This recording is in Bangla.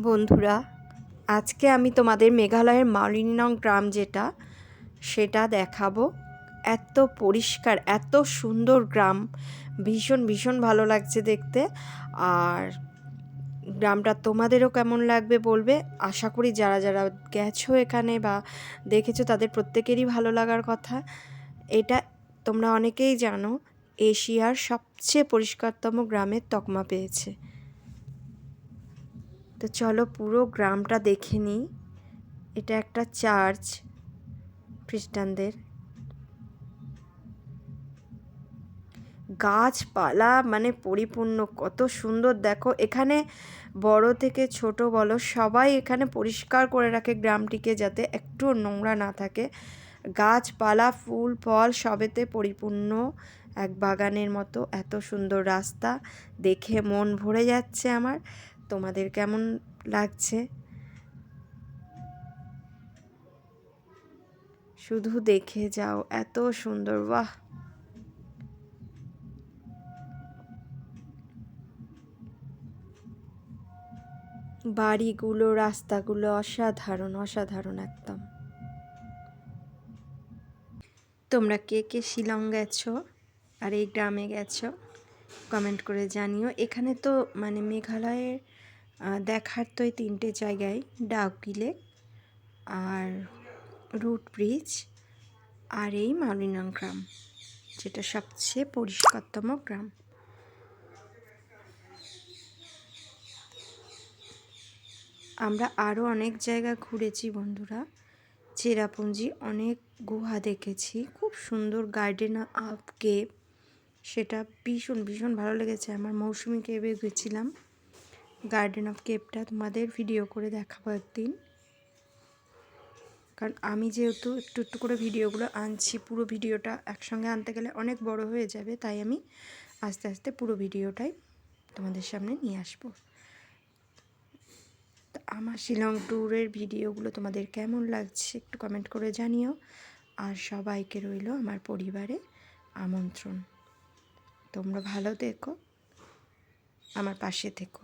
বন্ধুরা, আজকে আমি তোমাদের মেঘালয়ের মালিনিনং গ্রাম যেটা সেটা দেখাবো। এত পরিষ্কার, এত সুন্দর গ্রাম, ভীষণ ভীষণ ভালো লাগছে দেখতে। আর গ্রামটা তোমাদেরও কেমন লাগবে বলবে। আশা করি যারা যারা গেছো এখানে বা দেখেছো তাদের প্রত্যেকেরই ভালো লাগার কথা। এটা তোমরা অনেকেই জানো, এশিয়ার সবচেয়ে পরিষ্কারতম গ্রামের তকমা পেয়েছে। তো চলো পুরো গ্রামটা দেখে নিই। এটা একটা চার্চ, খ্রিস্টানদের। গাছপালা মানে পরিপূর্ণ, কত সুন্দর দেখো। এখানে বড় থেকে ছোট বলো, সবাই এখানে পরিষ্কার করে রাখে গ্রামটিকে, যাতে একটু নোংরা না থাকে। গাছপালা, ফুল ফল সবেতে পরিপূর্ণ এক বাগানের মতো। এত সুন্দর রাস্তা, দেখে মন ভরে যাচ্ছে আমার। তোমাদের কেমন লাগছে শুধু দেখে যাও, এত সুন্দর, বাহ। বাড়িগুলো, রাস্তাগুলো অসাধারণ অসাধারণ একদম। তোমরা কে কে শিলং গেছো আর এই গ্রামে গেছো কমেন্ট করে জানিও। এখানে তো মানে মেঘালয়ের দেখার তো এই তিনটে জায়গায়, ডাউকি লেক আর রুট ব্রিজ আর এই মালিনিনং গ্রাম, যেটা সবচেয়ে পরিষ্কারতম গ্রাম। আমরা আরও অনেক জায়গা ঘুরেছি বন্ধুরা। চেরাপুঞ্জি অনেক গুহা দেখেছি, খুব সুন্দর। গার্ডেন অফ কেভ, সেটা ভীষণ ভীষণ ভালো লেগেছে আমার। মৌসুমি কেভে গেছিলাম। গার্ডেন অফ কেভটা তোমাদের ভিডিও করে দেখাবো একদিন, কারণ আমি যেহেতু একটু একটু করে ভিডিওগুলো আনছি, পুরো ভিডিওটা একসঙ্গে আনতে গেলে অনেক বড় হয়ে যাবে, তাই আমি আস্তে আস্তে পুরো ভিডিওটাই তোমাদের সামনে নিয়ে আসবো। তো আমার শিলং ট্যুরের ভিডিওগুলো তোমাদের কেমন লাগছে একটু কমেন্ট করে জানিও। আর সবাইকে রইল আমার পরিবারে আমন্ত্রণ। তোমরা ভালো থেকো, আমার পাশে থেকো।